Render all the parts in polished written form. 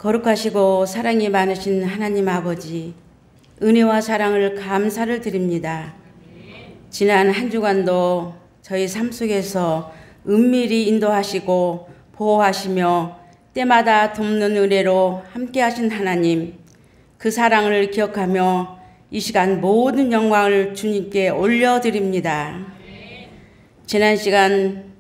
거룩하시고 사랑이 많으신 하나님 아버지, 은혜와 사랑을 감사를 드립니다. 지난 한 주간도 저희 삶 속에서 은밀히 인도하시고 보호하시며 때마다 돕는 은혜로 함께하신 하나님, 그 사랑을 기억하며 이 시간 모든 영광을 주님께 올려드립니다. 지난 시간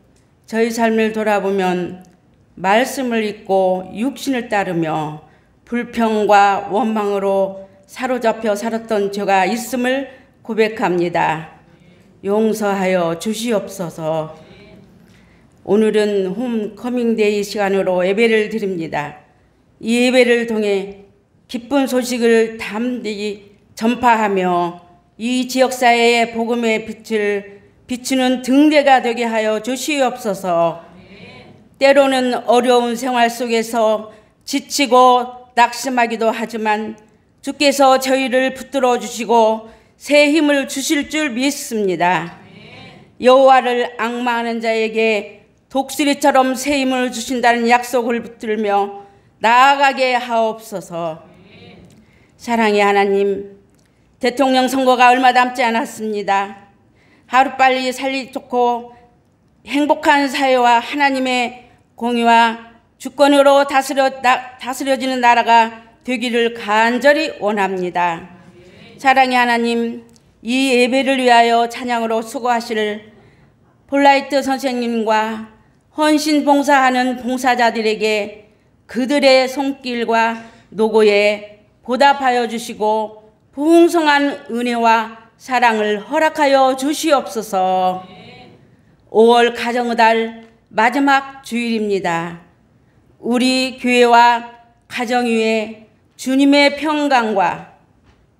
저희 삶을 돌아보면 말씀을 잊고 육신을 따르며 불평과 원망으로 사로잡혀 살았던 죄가 있음을 고백합니다. 용서하여 주시옵소서. 오늘은 홈커밍데이 시간으로 예배를 드립니다. 이 예배를 통해 기쁜 소식을 담대히 전파하며 이 지역사회의 복음의 빛을 비추는 등대가 되게 하여 주시옵소서. 때로는 어려운 생활 속에서 지치고 낙심하기도 하지만 주께서 저희를 붙들어 주시고 새 힘을 주실 줄 믿습니다. 여호와를 앙망하는 자에게 독수리처럼 새 힘을 주신다는 약속을 붙들며 나아가게 하옵소서. 사랑의 하나님, 대통령 선거가 얼마 남지 않았습니다. 하루빨리 살기 좋고 행복한 사회와 하나님의 공의와 주권으로 다스려지는 나라가 되기를 간절히 원합니다. 사랑의 하나님, 이 예배를 위하여 찬양으로 수고하실 폴라이트 선생님과 헌신 봉사하는 봉사자들에게 그들의 손길과 노고에 보답하여 주시고 풍성한 은혜와 사랑을 허락하여 주시옵소서. 5월 가정의 달 마지막 주일입니다. 우리 교회와 가정 위에 주님의 평강과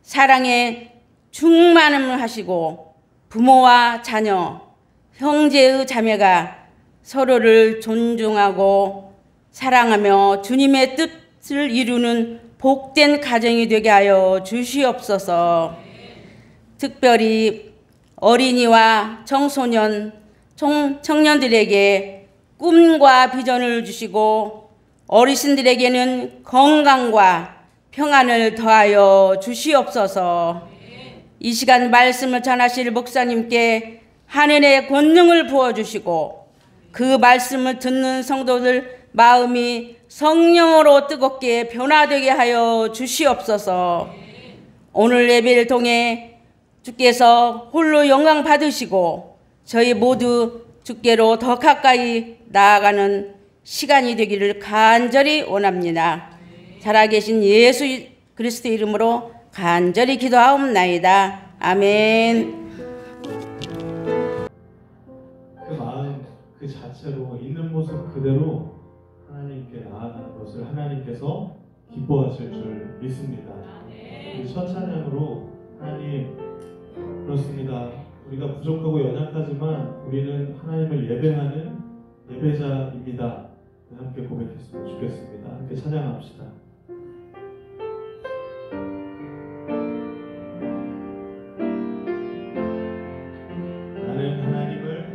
사랑의 충만함을 하시고 부모와 자녀, 형제의 자매가 서로를 존중하고 사랑하며 주님의 뜻을 이루는 복된 가정이 되게 하여 주시옵소서. 특별히 어린이와 청소년, 청년들에게 꿈과 비전을 주시고 어르신들에게는 건강과 평안을 더하여 주시옵소서. 이 시간 말씀을 전하실 목사님께 하늘의 권능을 부어주시고 그 말씀을 듣는 성도들 마음이 성령으로 뜨겁게 변화되게 하여 주시옵소서. 오늘 예배를 통해 주께서 홀로 영광 받으시고 저희 모두 주께로 더 가까이 나아가는 시간이 되기를 간절히 원합니다. 살아계신 예수 그리스도 이름으로 간절히 기도하옵나이다. 아멘. 그 마음 그 자체로 있는 모습 그대로 하나님께 나아가는 것을 하나님께서 기뻐하실 줄 믿습니다. 우리 첫 찬양으로 하나님, 그렇습니다. 우리가 부족하고 연약하지만 우리는 하나님을 예배하는 예배자입니다. 함께 고백했으면 좋겠습니다. 함께 찬양합시다. 나는 하나님을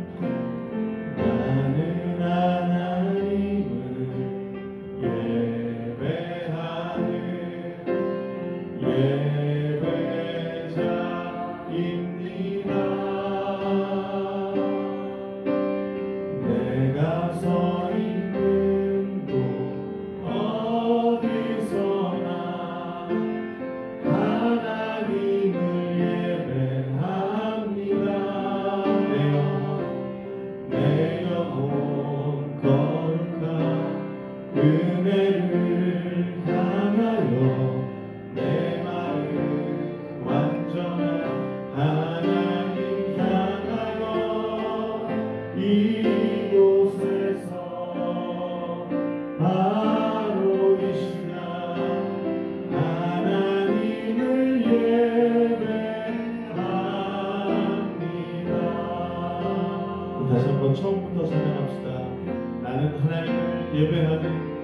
다시 한번 처음부터 찬양합시다. 나는 하나님을 예배하는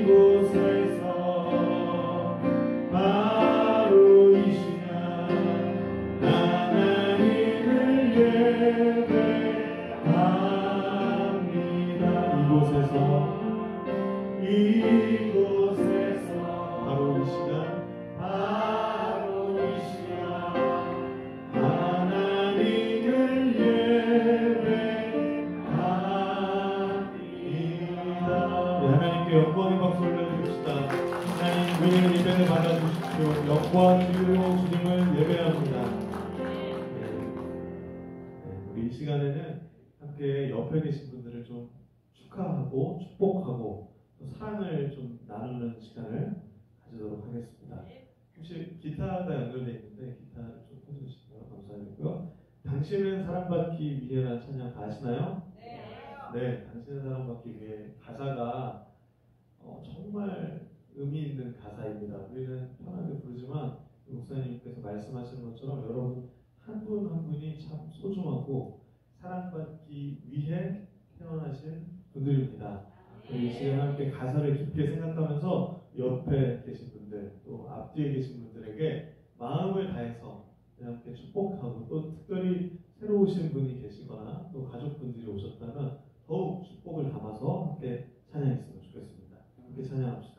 이곳에서 바로 이 시간 하나님을 예배합니다. 이곳에서 바로 이 시간 하나님을 예배합니다. 하나님께 영광의 박수 올려드립시다. 하나님 우리의 예배를 받아주십시오. 영광 주로 주님을 예배합니다. 우리 이 시간에는 함께 옆에 계신 분들을 좀 축하하고 축복하고 또 사랑을 좀 나누는 시간을 가지도록 하겠습니다. 혹시 기타가 연결되어 있는데 기타를 좀 켜주시면 감사하겠고요. 당신은 사랑받기 위해라는 찬양 다 아시나요? 네, 당신은 사랑받기 위해. 가사가 정말 의미 있는 가사입니다. 우리는 편하게 부르지만 목사님께서 말씀하시는 것처럼 여러분 한 분 한 분이 참 소중하고 사랑받기 위해 태어나신 분들입니다. 이 시간 함께 가사를 깊이 생각하면서 옆에 계신 분들 또 앞뒤에 계신 분들에게 마음을 다해서 함께 축복하고 또 특별히 새로 오신 분이 계시거나 또 가족분들이 오셨다면 더욱 축복을 담아서 함께 찬양했으면 좋겠습니다. 함께 찬양합시다.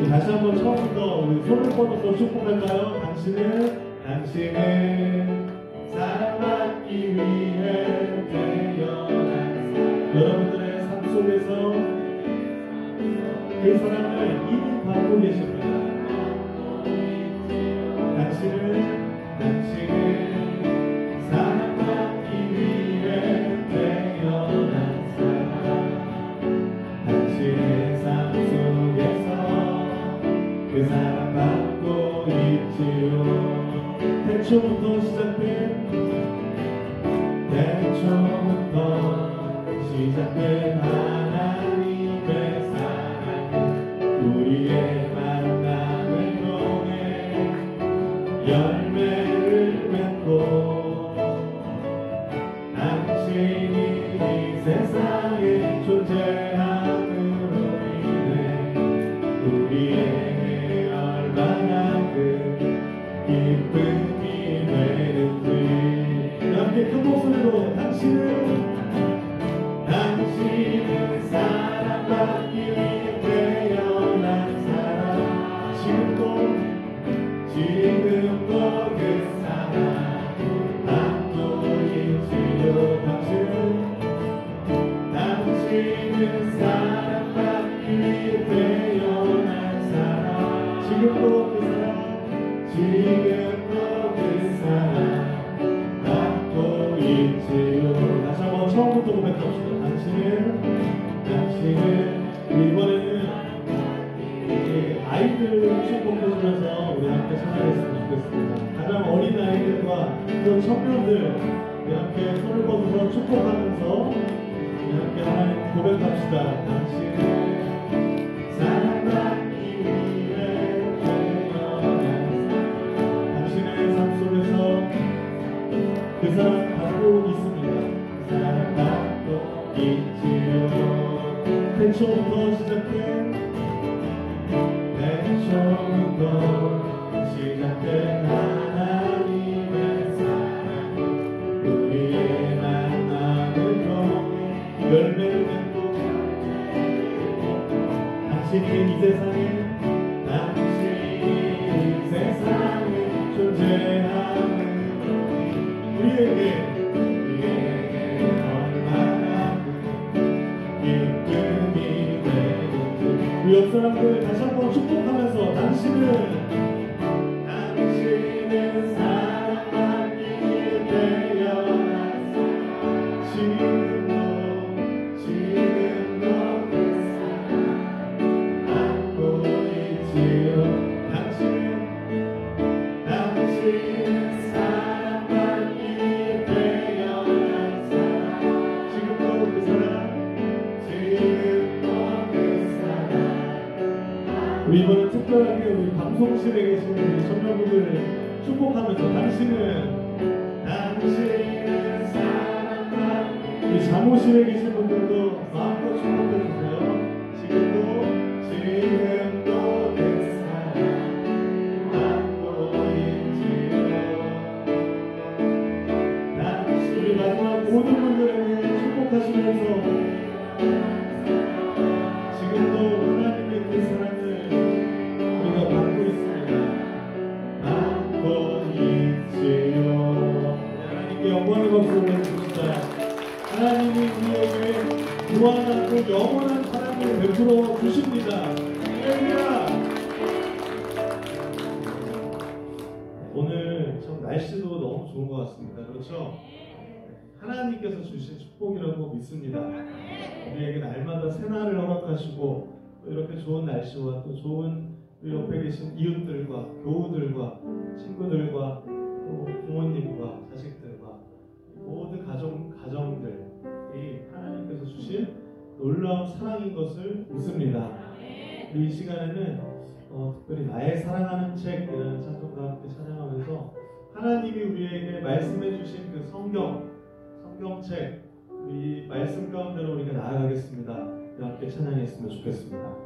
다시 한번 처음부터 우리 손을 뻗어서 축복할까요? 당신은 사랑받기 위해 태어난 사람. 여러분들의 삶 속에서 그 사랑을 이미 받고 계십니다. 당신은 사랑받기 위해 태어난 사람. 당신의 삶 속에서 그 사랑 받고 있지요. 태초부터 시작된 하나님의 사랑, 우리의 만남을 통해 열매를 맺고 당신이 이 세상에 존재함으로 인해 우리에게 얼마나 그 기쁨이 되는지. 함께 큰 목소리로 당신은 사랑받기 위해 태어난 사람. 지금도 그 사랑 받고 있지요. 당신은 사랑받기 위해 태어난 사람. 지금도 그 사랑 받고 있지요. 다시 한번 처음부터 고백합시다. 당신은 이번에는 아이들 축복해주면서 우리 함께 찬양했으면 좋겠습니다. 가장 어린 아이들과 또 청년들 우리 함께 손을 뻗어서 축복하면서 우리 함께 하나님 고백합시다. 당신은 사랑받기 위해 태어난 당신의 삶 속에서 그 사랑 받고 있습니다. 사랑받고 있지요. 태초부터 시작된 하나님의 사랑, 우리의 만남을 통해 열매를 맺고 당신이 이 세상에 존재하는 우리에게 얼마나 기쁨이 되는지. 우리 옆에 사람들 다시 한번 축복하면서 당신은 사랑받기 태어났어. 지금도 그 사랑 안고 있지요. 당신은 사랑받기 태어났어. 지금도 그 사랑 우리 이번에 특별하게 우리 방송실에 계시는 우리 청년분들을 축복하면서 당신은 사랑받기 우리 사무실에 계신 분들도 마음껏 축복해주세요. 지금도 그 사랑 안고 있지요. 우리 마지막 모든 분들에게 축복하시면서 지금도 하나님의 그 사랑을 우리가 받고 있습니다. 받고 있지요. 하나님께 영광의 박수를 해주십시다. 하나님이 우리에게 무한하고 영원한 사랑을 베풀어 주십니다. 할렐루야. 오늘 참 날씨도 너무 좋은 것 같습니다. 그렇죠? 하나님께서 주신 축복이라고 믿습니다. 우리에게 날마다 새날을 허락하시고 또 이렇게 좋은 날씨와 또 좋은 우리 옆에 계신 이웃들과 교우들과 친구들과 또 부모님과 자식들과 모든 가정들이 하나님께서 주신 놀라운 사랑인 것을 믿습니다. 이 시간에는 특별히 나의 사랑하는 책이라는 찬송과 함께 찬양하면서 하나님이 우리에게 말씀해 주신 그 성경책 이 말씀 가운데로 우리가 나아가겠습니다. 함께 찬양했으면 좋겠습니다.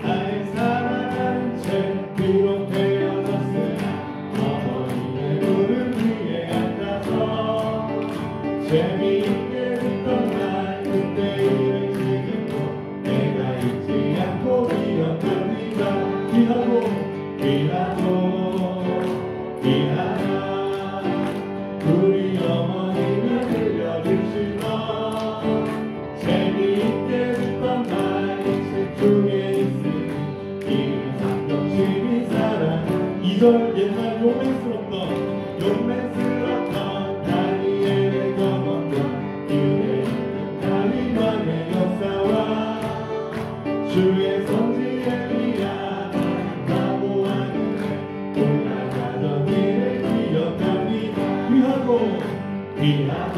나의 사랑하는 책 비록 되어졌으나 어머니의 무릎 위에 앉아서 재미있게 듣던 날 그때 일을 지금도 내가 잊지 않고 기억합니다. 귀하다 우리 어머니를 들려주시며 재미있게 듣던 말씀 중에 있으니 이 성경심이 사랑 2절 옛날 용맹스럽던 다니엘의 경험과 유대 있는 다윗왕의 역사와 주의 선지 엘리야 올라가던 일을 기억합니다. 귀하다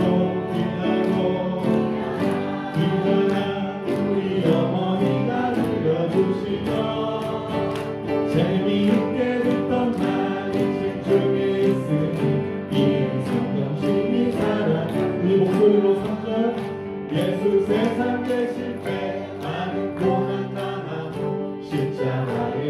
우리 어머니가 들려주시며 재미있게 듣던 말씀 중에 있으니 이 성경심이 사랑 우리 목소리로 3절 예수 세상 계실 때 많은 고난 당하고 십자가에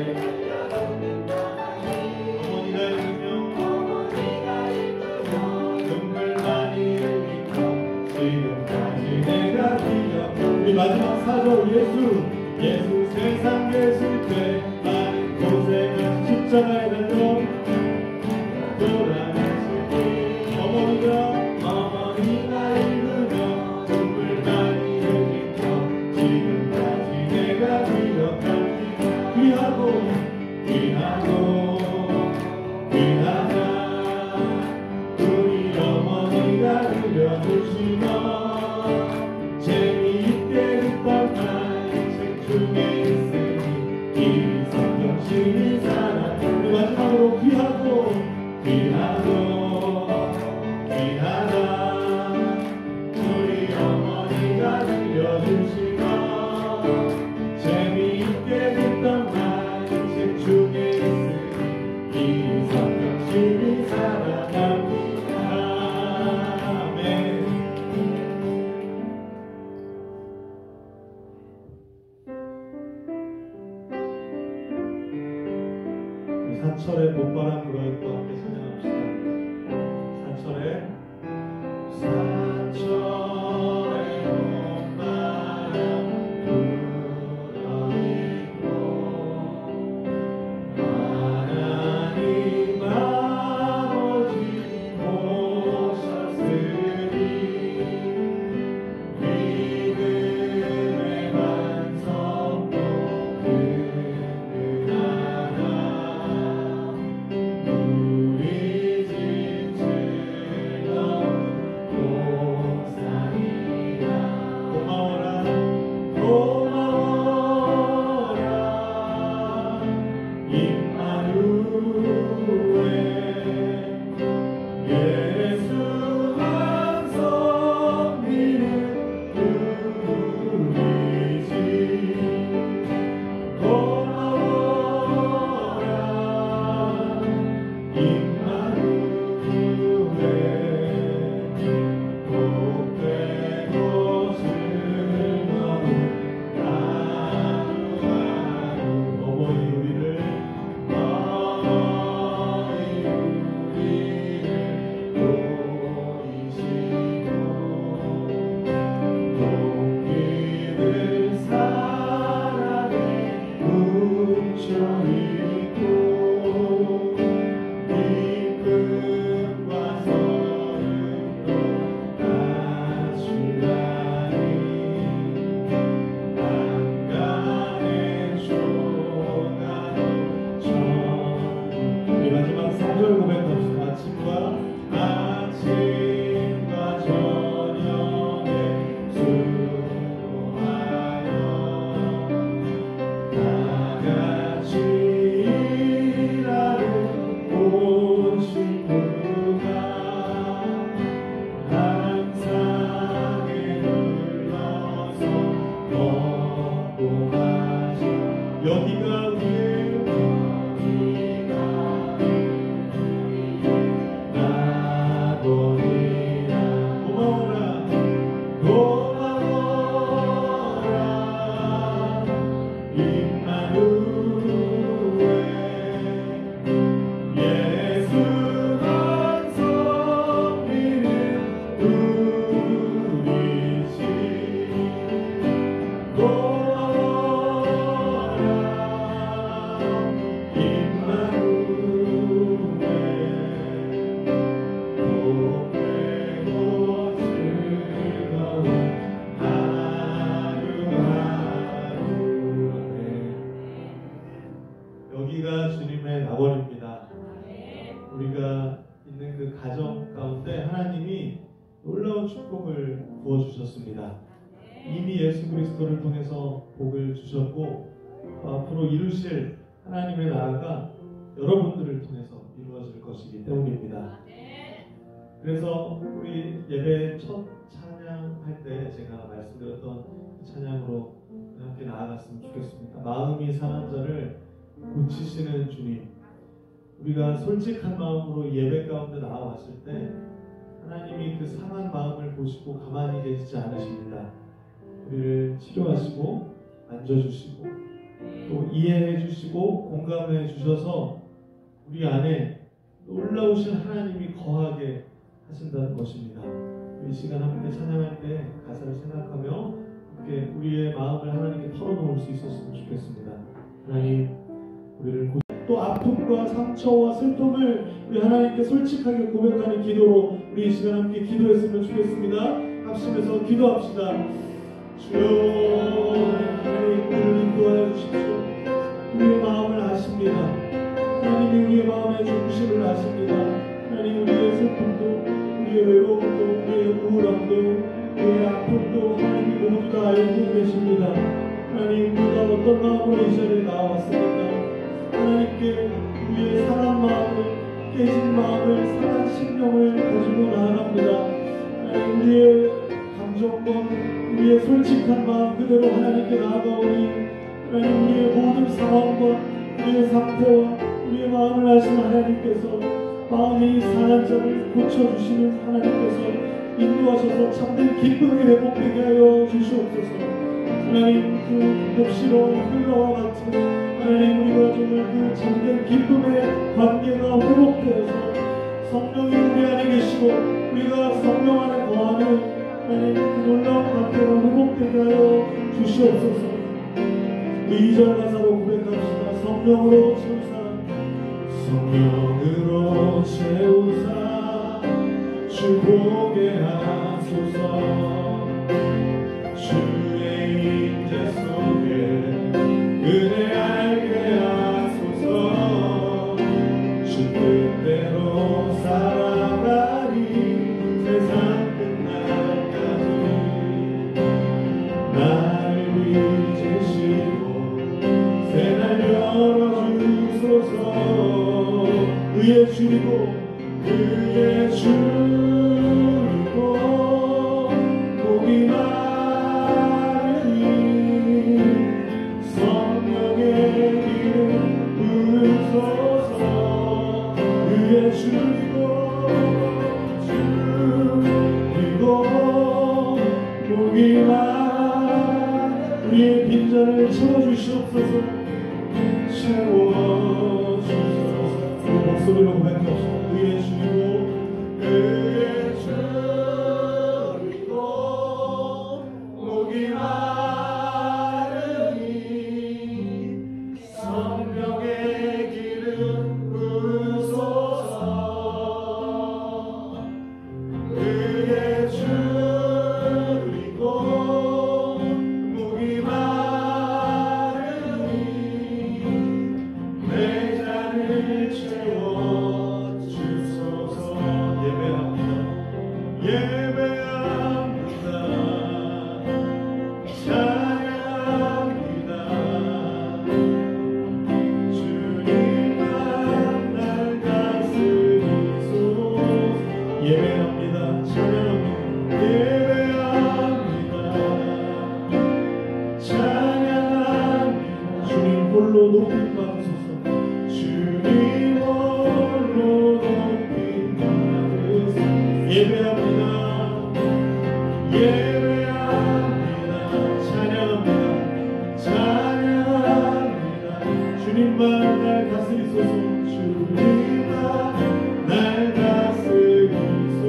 우리 마지막 4절 예수 세상 계실 때 많은 고생을 십자가에 달려 돌아가시니 어머니가 읽으며 눈물 많이 흘리며 지금까지 내가 기억합니다. 귀하다 우리 어머니가 들려주시며 재미있게 듣던 말씀 중에 있으니 이 성경심이 사랑 우리 마지막으로 귀하다 우리 어머니가 들려주시며 재미있게 듣던 말씀 중에 있으니 이 성경심이 사랑합니다. 아멘. 놀라운 축복을 부어주셨습니다. 이미 예수 그리스도를 통해서 복을 주셨고 앞으로 이루실 하나님의 나라가 여러분들을 통해서 이루어질 것이기 때문입니다. 그래서 우리 예배 첫 찬양할 때 제가 말씀드렸던 찬양으로 함께 나아갔으면 좋겠습니다. 마음이 상한 자를 고치시는 주님. 우리가 솔직한 마음으로 예배 가운데 나아왔을 때 하나님이 그 상한 마음을 보시고 가만히 계시지 않으십니다. 우리를 치료하시고 만져주시고 또 이해해 주시고 공감해 주셔서 우리 안에 놀라우신 하나님이 거하게 하신다는 것입니다. 이 시간 함께 찬양할 때 가사를 생각하며 함께 우리의 마음을 하나님께 털어놓을 수 있었으면 좋겠습니다. 하나님, 우리를 또 아픔과 상처와 슬픔을 우리 하나님께 솔직하게 고백하는 기도로 우리 이 시간 함께 기도했으면 좋겠습니다. 합심해서 기도합시다. 주여, 하나님 우리를 인도하여 주십시오. 우리의 마음을 아십니다. 하나님이 우리의 마음의 중심을 아십니다. 하나님, 우리의 슬픔도 우리의 외로움도 우리의 우울함도 우리의 아픔도 하나님이 모두 다 알고 계십니다. 하나님, 우리가 어떤 마음으로 이 자리에 나왔습니까? 하나님께 우리의 상한 마음을, 깨진 마음을, 상한 심령을 가지고 나아갑니다. 하나님, 우리의 감정과 우리의 솔직한 마음 그대로 하나님께 나아가오니 하나님, 우리의 모든 상황과 우리의 상태와 우리의 마음을 아시는 하나님께서 마음이 상한 자를 고쳐주시는 하나님께서 인도하셔서 참된 기쁨이 회복되게 하여 주시옵소서. 하나님, 그 몹시로 흘러와 같은 하나님, 우리가 정말 그 참된 기쁨의 관계가 회복되어서 성령이 우리 안에 계시고 우리가 성령 안에 거하는 하나님, 그 놀라운 관계가 회복되게 하여 주시옵소서. 2절 가사로 고백합시다. 성령으로 채우사, 성령으로 채우사 주 보게 하소서. 주의 임재 속에 은혜 알게 하소서. 주 뜻대로 살아가리 세상 끝날까지. 나를 빚으시고 새날 열어주소서. 의에 줄이고 의에 줄이고 목이 마르니 성령의 기름 부으소서. 의에 줄이고 목이 마르니 우리의 빈잔을 채워주시옵소서. 채워주소서. 목소리로 고백합시다. 의에 줄이고 의에 줄이고 목이 마르니 성령의 기름 부으소서. 의에 줄이고 목이 마르니 내 잔을 채워주소서. 예배합니다. 예배합니다. 찬양합니다. 주님만 날 다스리소서. 예배합니다. 찬양합니다. 예배합니다. 찬양합니다. 주님 홀로 높임 받으소서. 주님 홀로 높임 받으소서. 예배합니다. 예배합니다. 찬양합니다. 찬양합니다. 주님만 날 다스리소서. 주님만 날 다스리소서.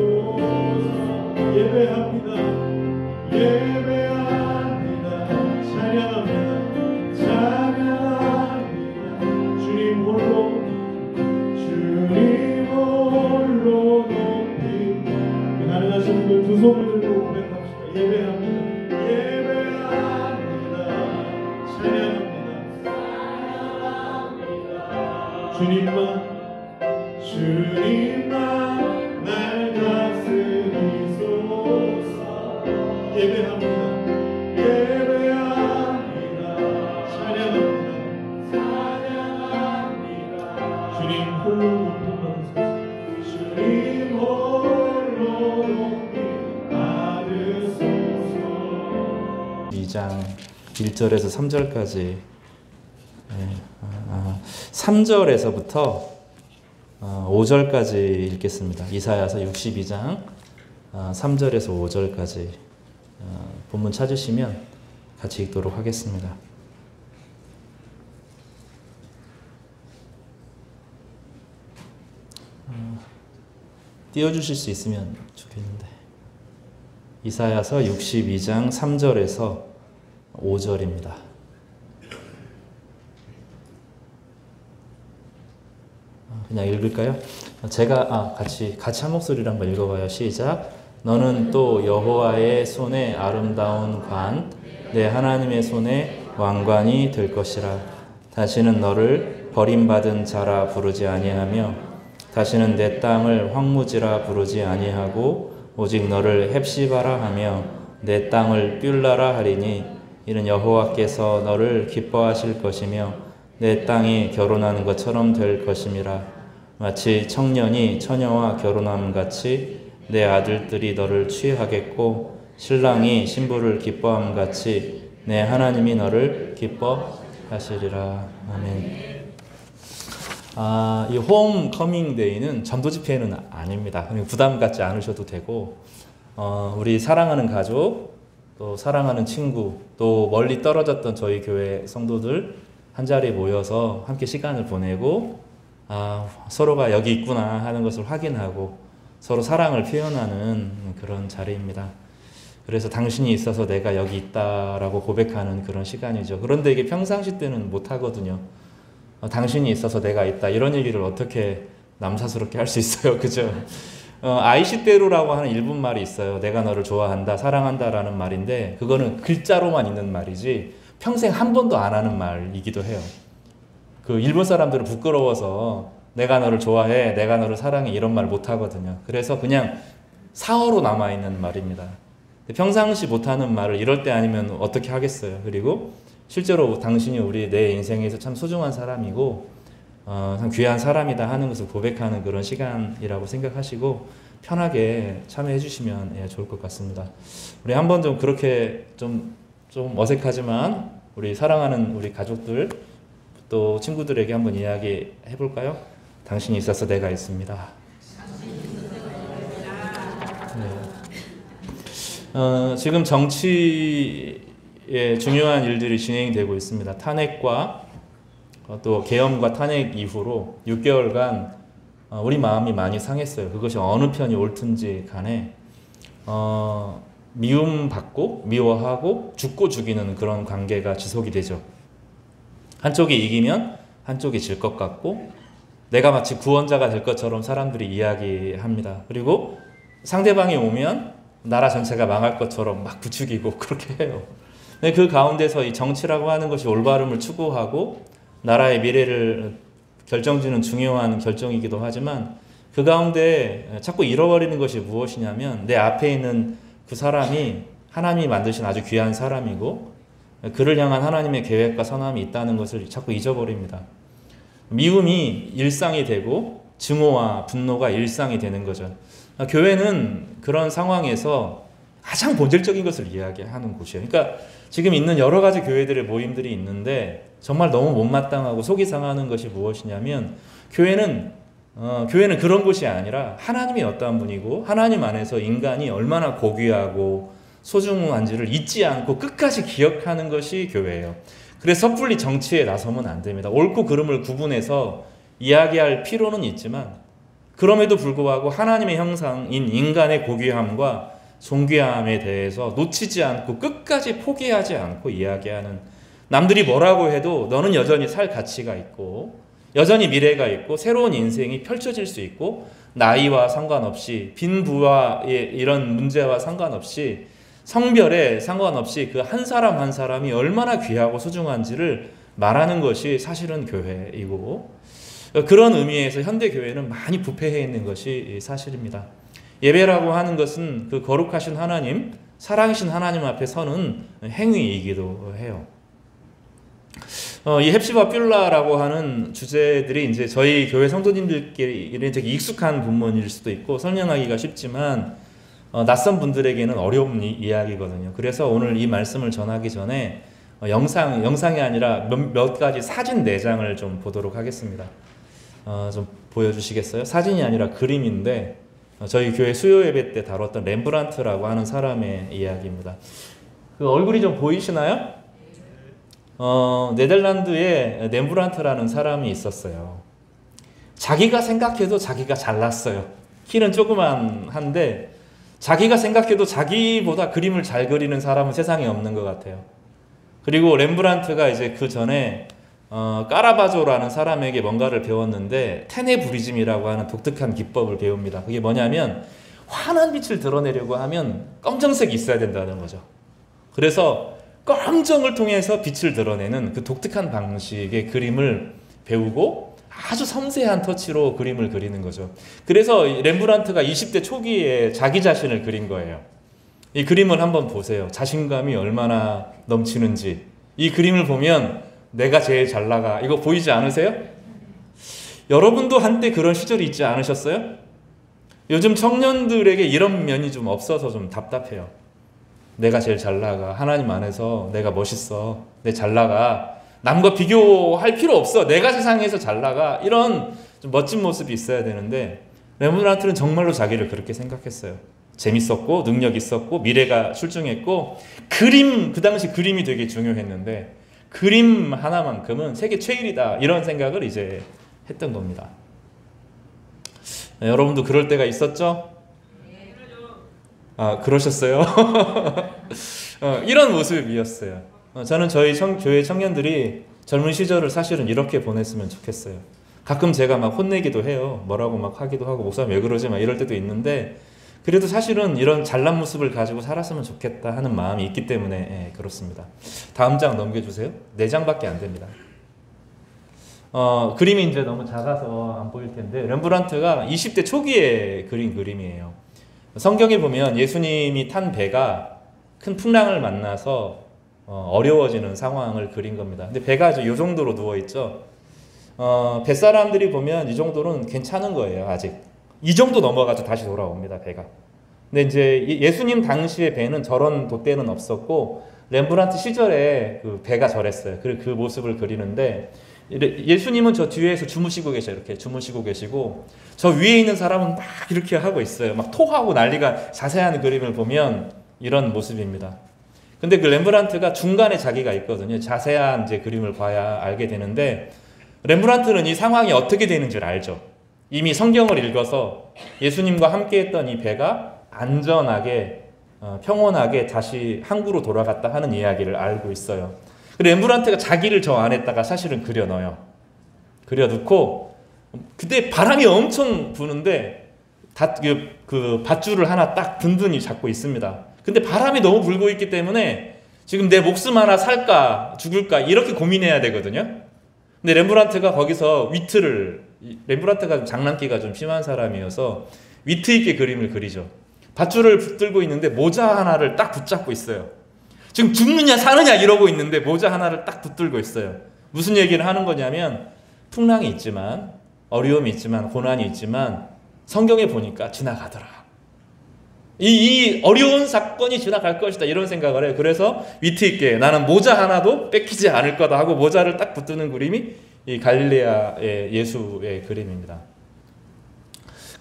예배합니다. 예배합니다. 찬양합니다. 찬양합니다. 주님 홀로 높이. 가능하신 분들 두 손을 들고 고백합시다. 예배합니다. 예배합니다. 찬양합니다. 주님만 날 다스리소서. 62장 1절에서 3절까지 3절에서부터 5절까지 읽겠습니다. 이사야서 62장 3절에서 5절까지 본문 찾으시면 같이 읽도록 하겠습니다. 띄워주실 수 있으면 좋겠는데. 이사야서 62장 3절에서 5절입니다. 그냥 읽을까요? 제가 같이 한 목소리로 한번 읽어봐요. 시작. 너는 또 여호와의 손에 아름다운 관, 내 하나님의 손에 왕관이 될 것이라. 다시는 너를 버림받은 자라 부르지 아니하며 다시는 내 땅을 황무지라 부르지 아니하고 오직 너를 헵시바라 하며 내 땅을 뷸라라 하리니 이는 여호와께서 너를 기뻐하실 것이며 내 땅이 결혼하는 것처럼 될 것임이라. 마치 청년이 처녀와 결혼함 같이 내 아들들이 너를 취하겠고 신랑이 신부를 기뻐함 같이 내 하나님이 너를 기뻐하시리라. 아멘. 이 홈커밍 데이는 전도 집회는 아닙니다. 부담 갖지 않으셔도 되고, 우리 사랑하는 가족, 또 사랑하는 친구, 또 멀리 떨어졌던 저희 교회 성도들 한 자리에 모여서 함께 시간을 보내고, 서로가 여기 있구나 하는 것을 확인하고 서로 사랑을 표현하는 그런 자리입니다. 그래서 당신이 있어서 내가 여기 있다라고 고백하는 그런 시간이죠. 그런데 이게 평상시 때는 못 하거든요. 당신이 있어서 내가 있다 이런 얘기를 어떻게 남사스럽게 할 수 있어요. 그죠? 아이시대로라고 하는 일본 말이 있어요. 내가 너를 좋아한다, 사랑한다라는 말인데 그거는 글자로만 있는 말이지 평생 한 번도 안 하는 말이기도 해요. 그 일본 사람들은 부끄러워서 내가 너를 좋아해, 내가 너를 사랑해 이런 말 못 하거든요. 그래서 그냥 사어로 남아있는 말입니다. 평상시 못하는 말을 이럴 때 아니면 어떻게 하겠어요. 그리고 실제로 당신이 내 인생에서 참 소중한 사람이고 참 귀한 사람이다 하는 것을 고백하는 그런 시간이라고 생각하시고 편하게 참여해 주시면 좋을 것 같습니다. 우리 한번 좀 그렇게 좀 어색하지만 우리 사랑하는 우리 가족들 또 친구들에게 한번 이야기 해볼까요? 당신이 있어서 내가 있습니다. 네. 지금 정치에 중요한 일들이 진행되고 있습니다. 탄핵과 또 계엄과 탄핵 이후로 6개월간 우리 마음이 많이 상했어요. 그것이 어느 편이 옳든지 간에 미움받고 미워하고 죽고 죽이는 그런 관계가 지속이 되죠. 한쪽이 이기면 한쪽이 질 것 같고 내가 마치 구원자가 될 것처럼 사람들이 이야기합니다. 그리고 상대방이 오면 나라 전체가 망할 것처럼 막 부추기고 그렇게 해요. 그 가운데서 이 정치라고 하는 것이 올바름을 추구하고 나라의 미래를 결정지는 중요한 결정이기도 하지만 그 가운데 자꾸 잃어버리는 것이 무엇이냐면 내 앞에 있는 그 사람이 하나님이 만드신 아주 귀한 사람이고 그를 향한 하나님의 계획과 선함이 있다는 것을 자꾸 잊어버립니다. 미움이 일상이 되고 증오와 분노가 일상이 되는 거죠. 교회는 그런 상황에서 가장 본질적인 것을 이야기하는 곳이에요. 그러니까 지금 있는 여러 가지 교회들의 모임들이 있는데 정말 너무 못마땅하고 속이 상하는 것이 무엇이냐면 교회는 그런 곳이 아니라 하나님이 어떠한 분이고 하나님 안에서 인간이 얼마나 고귀하고 소중한지를 잊지 않고 끝까지 기억하는 것이 교회예요. 그래서 섣불리 정치에 나서면 안 됩니다. 옳고 그름을 구분해서 이야기할 필요는 있지만 그럼에도 불구하고 하나님의 형상인 인간의 고귀함과 존귀함에 대해서 놓치지 않고 끝까지 포기하지 않고 이야기하는, 남들이 뭐라고 해도 너는 여전히 살 가치가 있고 여전히 미래가 있고 새로운 인생이 펼쳐질 수 있고 나이와 상관없이 빈부와 이런 문제와 상관없이 성별에 상관없이 그 한 사람 한 사람이 얼마나 귀하고 소중한지를 말하는 것이 사실은 교회이고 그런 의미에서 현대교회는 많이 부패해 있는 것이 사실입니다. 예배라고 하는 것은 그 거룩하신 하나님, 살아계신 하나님 앞에 서는 행위이기도 해요. 이 헵시바 뷸라라고 하는 주제들이 이제 저희 교회 성도님들끼리 되게 익숙한 본문일 수도 있고 설명하기가 쉽지만 낯선 분들에게는 어려운 이야기거든요. 그래서 오늘 이 말씀을 전하기 전에 영상이 아니라 몇 가지 사진 4장을 좀 보도록 하겠습니다. 좀 보여주시겠어요? 사진이 아니라 그림인데 저희 교회 수요 예배 때 다뤘던 렘브란트라고 하는 사람의 이야기입니다. 그 얼굴이 좀 보이시나요? 네덜란드에 렘브란트라는 사람이 있었어요. 자기가 생각해도 자기가 잘났어요. 키는 조그만한데 자기가 생각해도 자기보다 그림을 잘 그리는 사람은 세상에 없는 것 같아요. 그리고 렘브란트가 이제 그 전에 까라바조라는 사람에게 뭔가를 배웠는데 테네브리즘이라고 하는 독특한 기법을 배웁니다. 그게 뭐냐면 환한 빛을 드러내려고 하면 검정색이 있어야 된다는 거죠. 그래서 검정을 통해서 빛을 드러내는 그 독특한 방식의 그림을 배우고 아주 섬세한 터치로 그림을 그리는 거죠. 그래서 렘브란트가 20대 초기에 자기 자신을 그린 거예요. 이 그림을 한번 보세요. 자신감이 얼마나 넘치는지. 이 그림을 보면 내가 제일 잘 나가. 이거 보이지 않으세요? 여러분도 한때 그런 시절이 있지 않으셨어요? 요즘 청년들에게 이런 면이 좀 없어서 좀 답답해요. 내가 제일 잘 나가. 하나님 안에서 내가 멋있어. 내 잘 나가. 남과 비교할 필요 없어. 내가 세상에서 잘 나가. 이런 좀 멋진 모습이 있어야 되는데 렘브란트는 정말로 자기를 그렇게 생각했어요. 재밌었고 능력 있었고 미래가 출중했고 그 당시 그림이 되게 중요했는데 그림 하나만큼은 세계 최일이다. 이런 생각을 이제 했던 겁니다. 여러분도 그럴 때가 있었죠? 그러셨어요? 이런 모습이었어요. 저는 저희 교회 청년들이 젊은 시절을 사실은 이렇게 보냈으면 좋겠어요. 가끔 제가 막 혼내기도 해요. 뭐라고 막 하기도 하고 목사님 왜 그러지? 막 이럴 때도 있는데 그래도 사실은 이런 잘난 모습을 가지고 살았으면 좋겠다 하는 마음이 있기 때문에 그렇습니다. 다음 장 넘겨주세요. 4장밖에 안 됩니다. 그림이 이제 너무 작아서 안 보일 텐데 렘브란트가 20대 초기에 그린 그림이에요. 성경에 보면 예수님이 탄 배가 큰 풍랑을 만나서 어려워지는 상황을 그린 겁니다. 근데 배가 이 정도로 누워있죠. 뱃사람들이 보면 이 정도는 괜찮은 거예요. 아직 이 정도 넘어가서 다시 돌아옵니다. 배가. 근데 이제 예수님 당시의 배는 저런 돛대는 없었고 렘브란트 시절에 그 배가 저랬어요. 그 모습을 그리는데 예수님은 저 뒤에서 주무시고 계셔요. 이렇게 주무시고 계시고 저 위에 있는 사람은 막 이렇게 하고 있어요. 막 토하고 난리가. 자세한 그림을 보면 이런 모습입니다. 근데 그 렘브란트가 중간에 자기가 있거든요. 자세한 이제 그림을 봐야 알게 되는데 렘브란트는 이 상황이 어떻게 되는지를 알죠. 이미 성경을 읽어서 예수님과 함께 했던 이 배가 안전하게 평온하게 다시 항구로 돌아갔다 하는 이야기를 알고 있어요. 렘브란트가 자기를 저 안에다가 사실은 그려 넣어요. 그려 넣고 그때 바람이 엄청 부는데 그 밧줄을 하나 딱 든든히 잡고 있습니다. 근데 바람이 너무 불고 있기 때문에 지금 내 목숨 하나 살까 죽을까 이렇게 고민해야 되거든요. 근데 렘브란트가 거기서 렘브란트가 장난기가 좀 심한 사람이어서 위트 있게 그림을 그리죠. 밧줄을 붙들고 있는데 모자 하나를 딱 붙잡고 있어요. 지금 죽느냐 사느냐 이러고 있는데 모자 하나를 딱 붙들고 있어요. 무슨 얘기를 하는 거냐면 풍랑이 있지만 어려움이 있지만 고난이 있지만 성경에 보니까 지나가더라. 이 어려운 사건이 지나갈 것이다 이런 생각을 해요. 그래서 위트 있게 나는 모자 하나도 뺏기지 않을 거다 하고 모자를 딱 붙드는 그림이 이 갈릴레아의 예수의 그림입니다.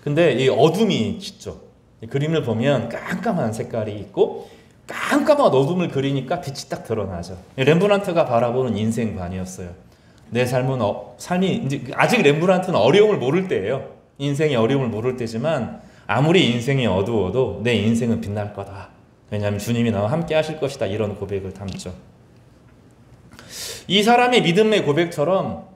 근데 이 어둠이 짙죠. 이 그림을 보면 깜깜한 색깔이 있고 깜깜한 어둠을 그리니까 빛이 딱 드러나죠. 렘브란트가 바라보는 인생관이었어요. 내 삶이 이제 아직 렘브란트는 어려움을 모를 때예요. 인생의 어려움을 모를 때지만 아무리 인생이 어두워도 내 인생은 빛날 거다. 왜냐하면 주님이 나와 함께 하실 것이다. 이런 고백을 담죠. 이 사람의 믿음의 고백처럼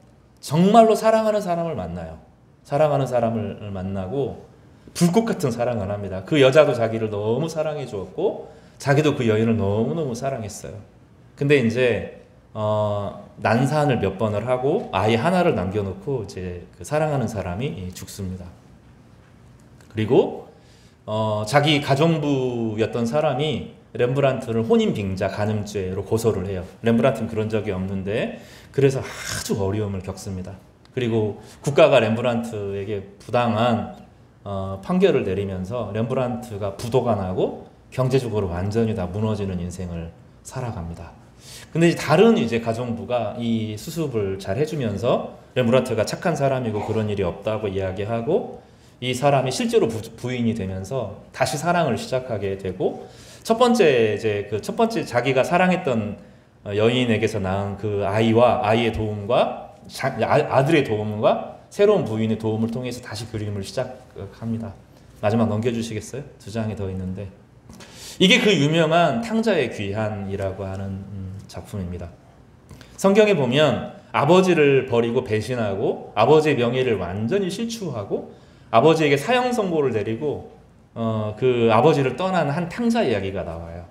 정말로 사랑하는 사람을 만나요. 사랑하는 사람을 만나고 불꽃 같은 사랑을 합니다. 그 여자도 자기를 너무 사랑해 주었고 자기도 그 여인을 너무너무 사랑했어요. 근데 이제 난산을 몇 번을 하고 아이 하나를 남겨놓고 이제 그 사랑하는 사람이 죽습니다. 그리고 자기 가정부였던 사람이 렘브란트를 혼인빙자 간음죄로 고소를 해요. 렘브란트는 그런 적이 없는데 그래서 아주 어려움을 겪습니다. 그리고 국가가 렘브란트에게 부당한 판결을 내리면서 렘브란트가 부도가 나고 경제적으로 완전히 다 무너지는 인생을 살아갑니다. 근데 이제 다른 이제 가정부가 이 수습을 잘 해주면서 렘브란트가 착한 사람이고 그런 일이 없다고 이야기하고 이 사람이 실제로 부인이 되면서 다시 사랑을 시작하게 되고 첫 번째 자기가 사랑했던 여인에게서 낳은 그 아이와 아이의 도움과 아들의 도움과 새로운 부인의 도움을 통해서 다시 그림을 시작합니다. 마지막 넘겨주시겠어요? 2장이 더 있는데 이게 그 유명한 탕자의 귀환이라고 하는 작품입니다. 성경에 보면 아버지를 버리고 배신하고 아버지의 명예를 완전히 실추하고 아버지에게 사형 선고를 내리고 그 아버지를 떠난 한 탕자 이야기가 나와요.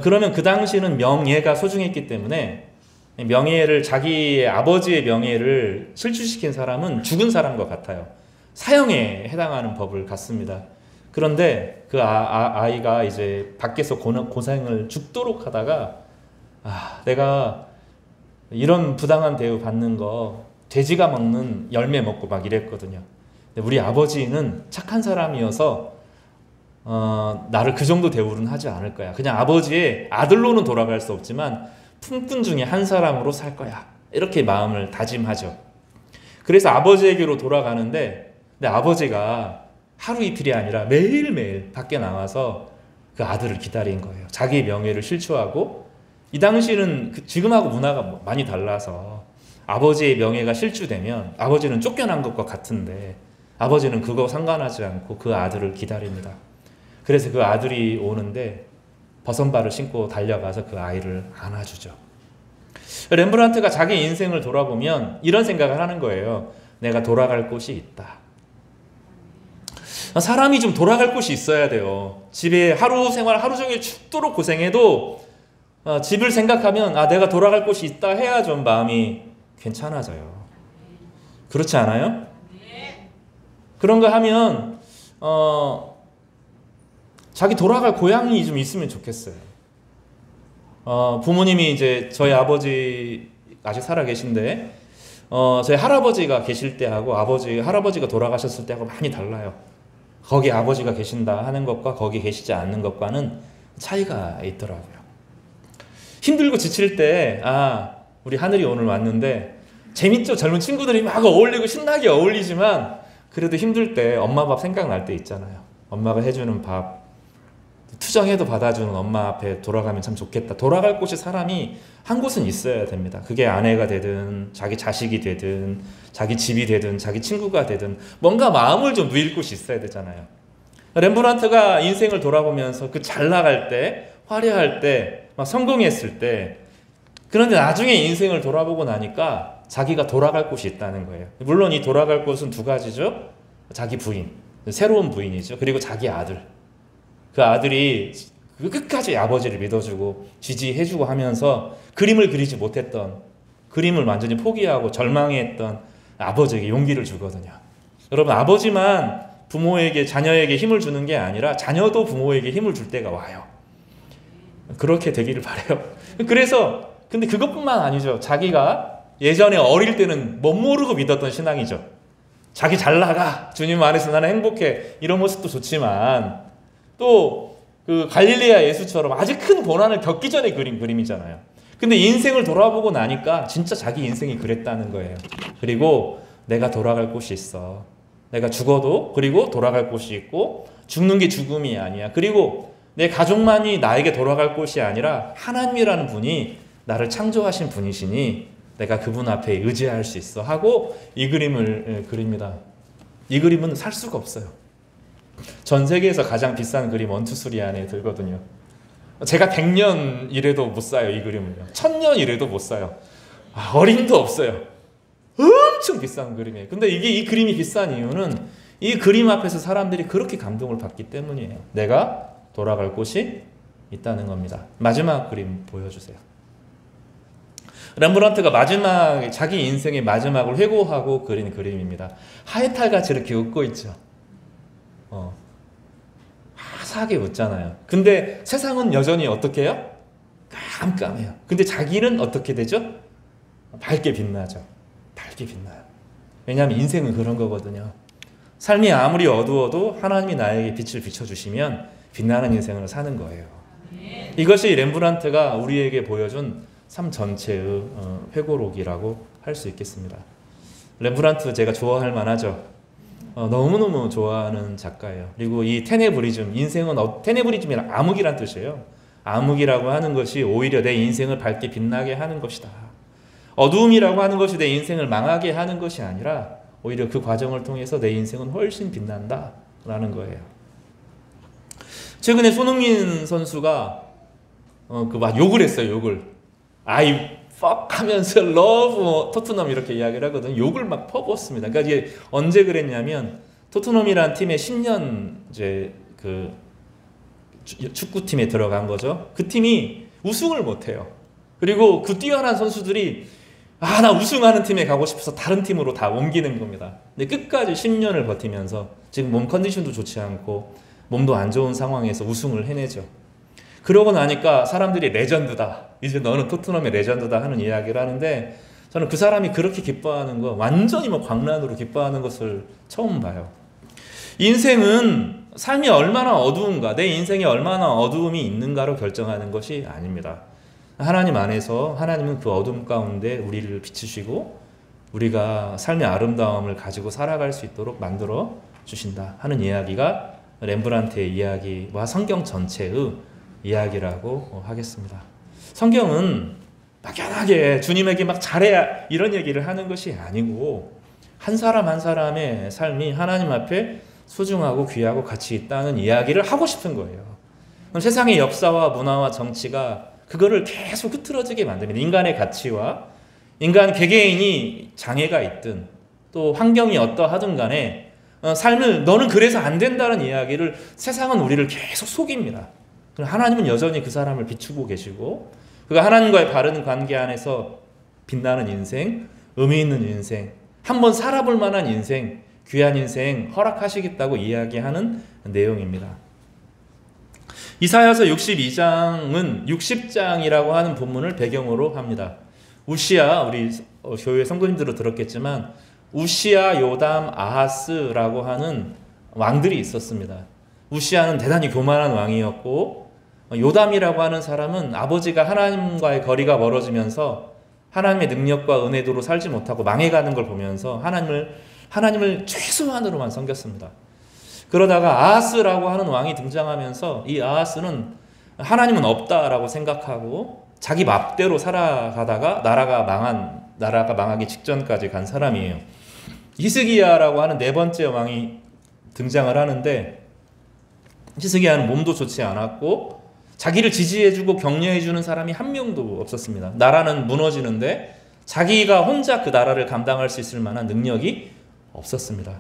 그러면 그 당시는 명예가 소중했기 때문에 명예를 자기의 아버지의 명예를 실추시킨 사람은 죽은 사람과 같아요. 사형에 해당하는 법을 갖습니다. 그런데 그 아이가 이제 밖에서 고생을 죽도록 하다가 내가 이런 부당한 대우 받는 거 돼지가 먹는 열매 먹고 막 이랬거든요. 근데 우리 아버지는 착한 사람이어서 나를 그 정도 대우는 하지 않을 거야. 그냥 아버지의 아들로는 돌아갈 수 없지만 품꾼 중에 한 사람으로 살 거야. 이렇게 마음을 다짐하죠. 그래서 아버지에게로 돌아가는데 근데 아버지가 하루 이틀이 아니라 매일매일 밖에 나와서 그 아들을 기다린 거예요. 자기의 명예를 실추하고 이 당시는 지금하고 문화가 많이 달라서 아버지의 명예가 실추되면 아버지는 쫓겨난 것과 같은데 아버지는 그거 상관하지 않고 그 아들을 기다립니다. 그래서 그 아들이 오는데 버선발을 신고 달려가서 그 아이를 안아주죠. 렘브란트가 자기 인생을 돌아보면 이런 생각을 하는 거예요. 내가 돌아갈 곳이 있다. 사람이 좀 돌아갈 곳이 있어야 돼요. 집에 하루 생활 하루 종일 죽도록 고생해도 집을 생각하면 내가 돌아갈 곳이 있다 해야 좀 마음이 괜찮아져요. 그렇지 않아요? 그런 거 하면 자기 돌아갈 고향이 좀 있으면 좋겠어요. 부모님이 이제 저희 아버지 아직 살아 계신데 저희 할아버지가 계실 때하고 할아버지가 돌아가셨을 때하고 많이 달라요. 거기 아버지가 계신다 하는 것과 거기 계시지 않는 것과는 차이가 있더라고요. 힘들고 지칠 때 우리 하늘이 오늘 왔는데 재밌죠? 젊은 친구들이 막 어울리고 신나게 어울리지만 그래도 힘들 때 엄마 밥 생각날 때 있잖아요. 엄마가 해주는 밥 투정해도 받아주는 엄마 앞에 돌아가면 참 좋겠다. 돌아갈 곳이 사람이 한 곳은 있어야 됩니다. 그게 아내가 되든 자기 자식이 되든 자기 집이 되든 자기 친구가 되든 뭔가 마음을 좀 누일 곳이 있어야 되잖아요. 렘브란트가 인생을 돌아보면서 그 잘 나갈 때 화려할 때 막 성공했을 때 그런데 나중에 인생을 돌아보고 나니까 자기가 돌아갈 곳이 있다는 거예요. 물론 이 돌아갈 곳은 2가지죠. 자기 부인, 새로운 부인이죠. 그리고 자기 아들. 그 아들이 끝까지 아버지를 믿어주고 지지해주고 하면서 그림을 그리지 못했던 그림을 완전히 포기하고 절망했던 아버지에게 용기를 주거든요. 여러분 아버지만 부모에게 자녀에게 힘을 주는 게 아니라 자녀도 부모에게 힘을 줄 때가 와요. 그렇게 되기를 바라요. 그래서 근데 그것뿐만 아니죠. 자기가 예전에 어릴 때는 못 모르고 믿었던 신앙이죠. 자기 잘 나가 주님 안에서 나는 행복해 이런 모습도 좋지만 또 그 갈릴레아 예수처럼 아주 큰 고난을 겪기 전에 그린 그림이잖아요. 근데 인생을 돌아보고 나니까 진짜 자기 인생이 그랬다는 거예요. 그리고 내가 돌아갈 곳이 있어. 내가 죽어도 그리고 돌아갈 곳이 있고 죽는 게 죽음이 아니야. 그리고 내 가족만이 나에게 돌아갈 곳이 아니라 하나님이라는 분이 나를 창조하신 분이시니 내가 그분 앞에 의지할 수 있어 하고 이 그림을 그립니다. 이 그림은 살 수가 없어요. 전 세계에서 가장 비싼 그림 1, 2, 3 안에 들거든요. 제가 100년 이래도 못 사요. 이 그림을요. 1000년 이래도 못 사요. 어림도 없어요. 엄청 비싼 그림이에요. 근데 이 그림이 비싼 이유는 이 그림 앞에서 사람들이 그렇게 감동을 받기 때문이에요. 내가 돌아갈 곳이 있다는 겁니다. 마지막 그림 보여주세요. 렘브란트가 자기 인생의 마지막을 회고하고 그린 그림입니다. 하회탈같이 이렇게 웃고 있죠. 화사하게 웃잖아요. 근데 세상은 여전히 어떻게 해요? 깜깜해요. 근데 자기는 어떻게 되죠? 밝게 빛나죠. 밝게 빛나요. 왜냐하면 인생은 그런 거거든요. 삶이 아무리 어두워도 하나님이 나에게 빛을 비춰주시면 빛나는 인생을 사는 거예요. 이것이 렘브란트가 우리에게 보여준 삶 전체의 회고록이라고 할 수 있겠습니다. 렘브란트 제가 좋아할 만하죠. 너무너무 좋아하는 작가예요. 그리고 이 테네브리즘, 인생은 테네브리즘이란 암흑이란 뜻이에요. 암흑이라고 하는 것이 오히려 내 인생을 밝게 빛나게 하는 것이다. 어두움이라고 하는 것이 내 인생을 망하게 하는 것이 아니라 오히려 그 과정을 통해서 내 인생은 훨씬 빛난다 라는 거예요. 최근에 손흥민 선수가 막 욕을 했어요. 욕을 I fuck 하면서 love 토트넘 이렇게 이야기를 하거든요. 욕을 막 퍼부었습니다. 그러니까 이게 언제 그랬냐면 토트넘이라는 팀에 10년 이제 그 축구팀에 들어간 거죠. 그 팀이 우승을 못해요. 그리고 그 뛰어난 선수들이 나 우승하는 팀에 가고 싶어서 다른 팀으로 다 옮기는 겁니다. 근데 끝까지 10년을 버티면서 지금 몸 컨디션도 좋지 않고 몸도 안 좋은 상황에서 우승을 해내죠. 그러고 나니까 사람들이 레전드다. 이제 너는 토트넘의 레전드다 하는 이야기를 하는데 저는 그 사람이 그렇게 기뻐하는 거 완전히 광란으로 기뻐하는 것을 처음 봐요. 인생은 삶이 얼마나 어두운가, 내 인생에 얼마나 어두움이 있는가로 결정하는 것이 아닙니다. 하나님 안에서 하나님은 그 어둠 가운데 우리를 비추시고 우리가 삶의 아름다움을 가지고 살아갈 수 있도록 만들어 주신다 하는 이야기가 렘브란트의 이야기와 성경 전체의 이야기라고 하겠습니다. 성경은 막연하게 주님에게 막 잘해야 이런 얘기를 하는 것이 아니고 한 사람 한 사람의 삶이 하나님 앞에 소중하고 귀하고 가치 있다는 이야기를 하고 싶은 거예요. 그럼 세상의 역사와 문화와 정치가 그거를 계속 흐트러지게 만듭니다. 인간의 가치와 인간 개개인이 장애가 있든 또 환경이 어떠하든 간에 삶을 너는 그래서 안 된다는 이야기를 세상은 우리를 계속 속입니다. 하나님은 여전히 그 사람을 비추고 계시고 그가 하나님과의 바른 관계 안에서 빛나는 인생, 의미 있는 인생, 한번 살아볼 만한 인생, 귀한 인생 허락하시겠다고 이야기하는 내용입니다. 이사야서 62장은 60장이라고 하는 본문을 배경으로 합니다. 우시야, 우리 교회 성도님들도 들었겠지만 우시야, 요담, 아하스라고 하는 왕들이 있었습니다. 우시야는 대단히 교만한 왕이었고 요담이라고 하는 사람은 아버지가 하나님과의 거리가 멀어지면서 하나님의 능력과 은혜도로 살지 못하고 망해가는 걸 보면서 하나님을 최소한으로만 섬겼습니다. 그러다가 아하스라고 하는 왕이 등장하면서 이 아하스는 하나님은 없다라고 생각하고 자기 맘대로 살아가다가 나라가 망하기 직전까지 간 사람이에요. 히스기야라고 하는 네 번째 왕이 등장을 하는데 히스기야는 몸도 좋지 않았고 자기를 지지해주고 격려해주는 사람이 한 명도 없었습니다. 나라는 무너지는데 자기가 혼자 그 나라를 감당할 수 있을 만한 능력이 없었습니다.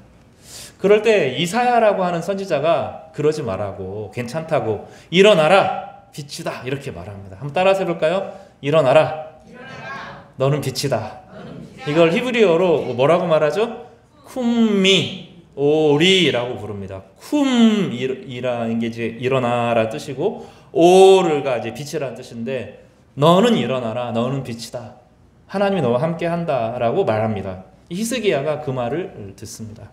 그럴 때 이사야라고 하는 선지자가 그러지 말라고 괜찮다고 일어나라 빛이다 이렇게 말합니다. 한번 따라서 해볼까요? 일어나라. 너는 빛이다. 이걸 히브리어로 뭐라고 말하죠? 쿰미 오리라고 부릅니다. 쿰이라는 게 이제 일어나라 뜻이고 오르가 이제 빛이라는 뜻인데 너는 일어나라. 너는 빛이다. 하나님이 너와 함께 한다라고 말합니다. 히스기야가 그 말을 듣습니다.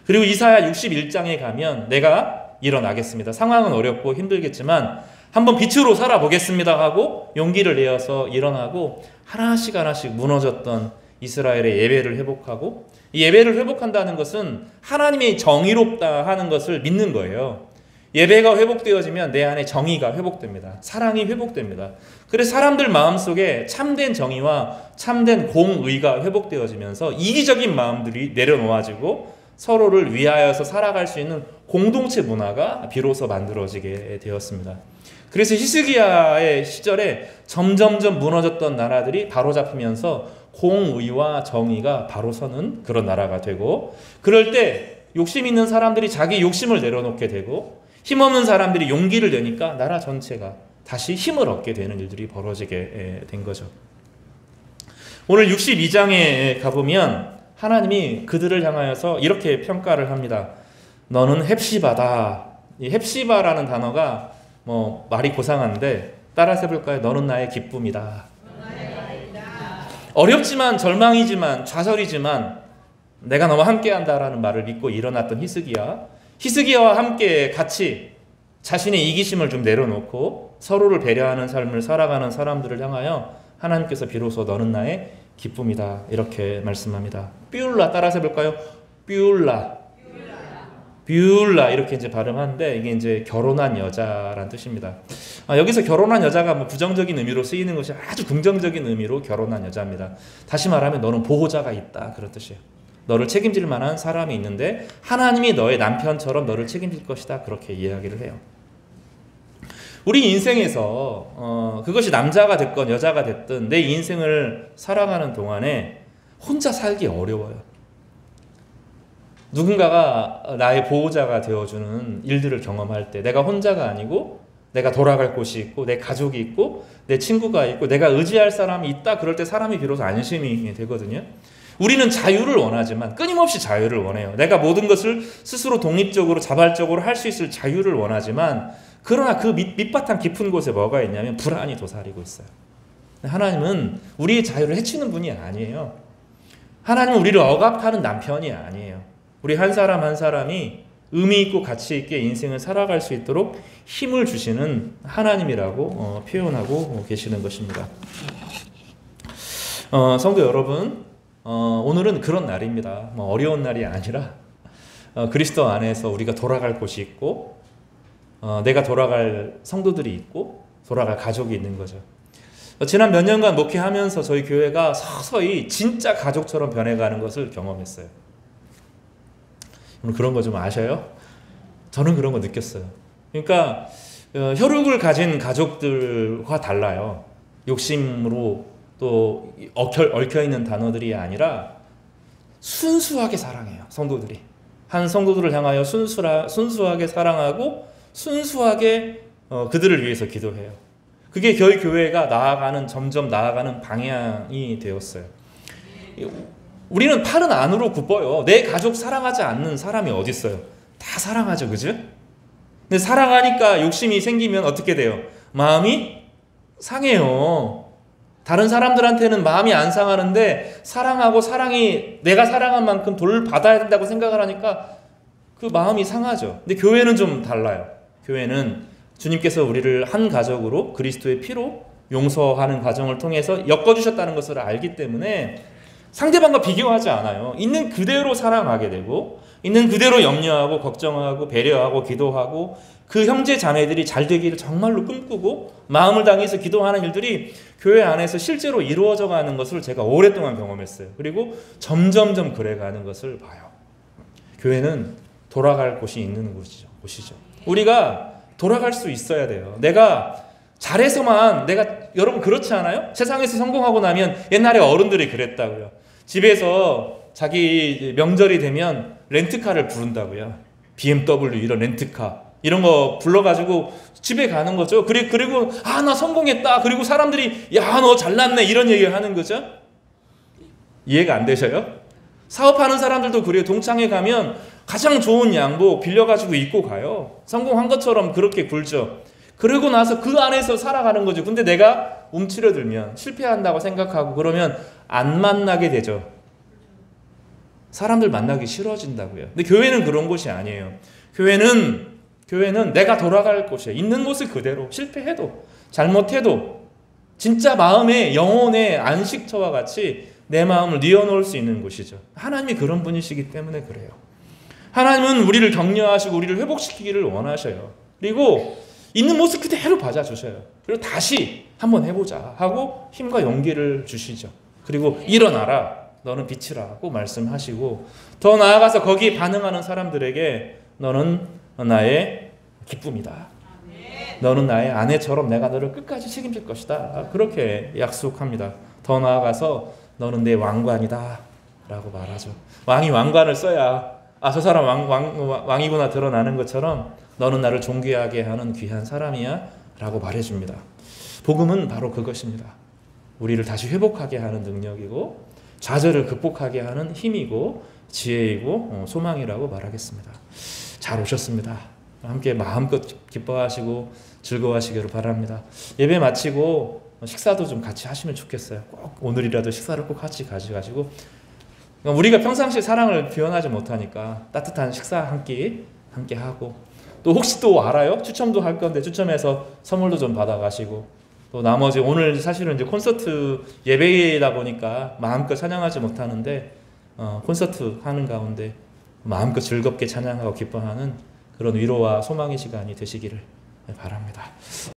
그리고 이사야 61장에 가면 내가 일어나겠습니다. 상황은 어렵고 힘들겠지만 한번 빛으로 살아보겠습니다 하고 용기를 내어서 일어나고 하나씩 무너졌던 이스라엘의 예배를 회복하고 이 예배를 회복한다는 것은 하나님이 정의롭다 하는 것을 믿는 거예요. 예배가 회복되어지면 내 안에 정의가 회복됩니다. 사랑이 회복됩니다. 그래서 사람들 마음속에 참된 정의와 참된 공의가 회복되어지면서 이기적인 마음들이 내려놓아지고 서로를 위하여서 살아갈 수 있는 공동체 문화가 비로소 만들어지게 되었습니다. 그래서 히스기야의 시절에 점점점 무너졌던 나라들이 바로잡히면서 공의와 정의가 바로 서는 그런 나라가 되고 그럴 때 욕심 있는 사람들이 자기 욕심을 내려놓게 되고 힘없는 사람들이 용기를 내니까 나라 전체가 다시 힘을 얻게 되는 일들이 벌어지게 된 거죠. 오늘 62장에 가보면 하나님이 그들을 향하여서 이렇게 평가를 합니다. 너는 헵시바다. 이 헵시바라는 단어가 말이 고상한데 따라서 해볼까요? 너는 나의 기쁨이다. 어렵지만 절망이지만 좌절이지만 내가 너와 함께한다라는 말을 믿고 일어났던 히스기야와 함께 같이 자신의 이기심을 좀 내려놓고 서로를 배려하는 삶을 살아가는 사람들을 향하여 하나님께서 비로소 너는 나의 기쁨이다 이렇게 말씀합니다. 뷰울라 따라서 해볼까요? 뷰울라 이렇게 이제 발음하는데 이게 이제 결혼한 여자란 뜻입니다. 여기서 결혼한 여자가 뭐 부정적인 의미로 쓰이는 것이 아주 긍정적인 의미로 결혼한 여자입니다. 다시 말하면 너는 보호자가 있다 그런 뜻이에요. 너를 책임질 만한 사람이 있는데 하나님이 너의 남편처럼 너를 책임질 것이다 그렇게 이야기를 해요. 우리 인생에서 그것이 남자가 됐건 여자가 됐든 내 인생을 살아가는 동안에 혼자 살기 어려워요. 누군가가 나의 보호자가 되어주는 일들을 경험할 때 내가 혼자가 아니고 내가 돌아갈 곳이 있고 내 가족이 있고 내 친구가 있고 내가 의지할 사람이 있다 그럴 때 사람이 비로소 안심이 되거든요. 우리는 자유를 원하지만 끊임없이 자유를 원해요. 내가 모든 것을 스스로 독립적으로 자발적으로 할 수 있을 자유를 원하지만 그러나 그 밑바탕 깊은 곳에 뭐가 있냐면 불안이 도사리고 있어요. 하나님은 우리의 자유를 해치는 분이 아니에요. 하나님은 우리를 억압하는 남편이 아니에요. 우리 한 사람 한 사람이 의미 있고 가치 있게 인생을 살아갈 수 있도록 힘을 주시는 하나님이라고 표현하고 계시는 것입니다. 성도 여러분, 오늘은 그런 날입니다. 어려운 날이 아니라 그리스도 안에서 우리가 돌아갈 곳이 있고 내가 돌아갈 성도들이 있고 돌아갈 가족이 있는 거죠. 지난 몇 년간 목회하면서 저희 교회가 서서히 진짜 가족처럼 변해가는 것을 경험했어요. 그런 거 좀 아셔요? 저는 그런 거 느꼈어요. 그러니까 혈육을 가진 가족들과 달라요. 욕심으로 또 얽혀있는 단어들이 아니라 순수하게 사랑해요. 성도들이. 한 성도들을 향하여 순수하게 사랑하고 순수하게 그들을 위해서 기도해요. 그게 저희 교회가 점점 나아가는 방향이 되었어요. 우리는 팔은 안으로 굽어요. 내 가족 사랑하지 않는 사람이 어디 있어요? 다 사랑하죠, 그죠? 근데 사랑하니까 욕심이 생기면 어떻게 돼요? 마음이 상해요. 다른 사람들한테는 마음이 안 상하는데 사랑하고 사랑이 내가 사랑한 만큼 돌받아야 된다고 생각을 하니까 그 마음이 상하죠. 근데 교회는 좀 달라요. 교회는 주님께서 우리를 한 가족으로 그리스도의 피로 용서하는 과정을 통해서 엮어주셨다는 것을 알기 때문에 상대방과 비교하지 않아요. 있는 그대로 사랑하게 되고 있는 그대로 염려하고 걱정하고 배려하고 기도하고 그 형제 자매들이 잘 되기를 정말로 꿈꾸고 마음을 다해서 기도하는 일들이 교회 안에서 실제로 이루어져 가는 것을 제가 오랫동안 경험했어요. 그리고 점점점 그래가는 것을 봐요. 교회는 돌아갈 곳이 있는 곳이죠. 우리가 돌아갈 수 있어야 돼요. 내가 잘해서만 여러분 그렇지 않아요? 세상에서 성공하고 나면 옛날에 어른들이 그랬다고요. 집에서 자기 명절이 되면 렌트카를 부른다고요. BMW 이런 렌트카 이런 거 불러가지고 집에 가는 거죠. 그리고 나 성공했다. 그리고 사람들이 너 잘났네 이런 얘기를 하는 거죠. 이해가 안 되셔요? 사업하는 사람들도 그래요. 동창회 가면 가장 좋은 양복 빌려가지고 입고 가요. 성공한 것처럼 그렇게 굴죠. 그러고 나서 그 안에서 살아가는 거죠. 근데 내가 움츠러들면 실패한다고 생각하고 그러면 안 만나게 되죠. 사람들 만나기 싫어진다고요. 근데 교회는 그런 곳이 아니에요. 교회는 내가 돌아갈 곳이에요. 있는 곳을 그대로 실패해도 잘못해도 진짜 마음의 영혼의 안식처와 같이 내 마음을 뉘어놓을 수 있는 곳이죠. 하나님이 그런 분이시기 때문에 그래요. 하나님은 우리를 격려하시고 우리를 회복시키기를 원하셔요. 그리고 있는 모습 그대로 받아주셔요. 그리고 다시 한번 해보자 하고 힘과 용기를 주시죠. 그리고 일어나라. 너는 빛이라고 말씀하시고 더 나아가서 거기에 반응하는 사람들에게 너는 나의 기쁨이다. 너는 나의 아내처럼 내가 너를 끝까지 책임질 것이다. 그렇게 약속합니다. 더 나아가서 너는 내 왕관이다 라고 말하죠. 왕이 왕관을 써야 저 사람 왕이구나 드러나는 것처럼 너는 나를 존귀하게 하는 귀한 사람이야 라고 말해줍니다. 복음은 바로 그것입니다. 우리를 다시 회복하게 하는 능력이고 좌절을 극복하게 하는 힘이고 지혜이고 소망이라고 말하겠습니다. 잘 오셨습니다. 함께 마음껏 기뻐하시고 즐거워하시기를 바랍니다. 예배 마치고 식사도 좀 같이 하시면 좋겠어요. 꼭 오늘이라도 식사를 꼭 같이 가져가시고 그러니까 우리가 평상시에 사랑을 표현하지 못하니까 따뜻한 식사 한 끼 함께 하고, 또 혹시 또 알아요? 추첨도 할 건데 추첨해서 선물도 좀 받아가시고, 또 나머지 오늘 사실은 이제 콘서트 예배이다 보니까 마음껏 찬양하지 못하는데 콘서트 하는 가운데 마음껏 즐겁게 찬양하고 기뻐하는 그런 위로와 소망의 시간이 되시기를 바랍니다.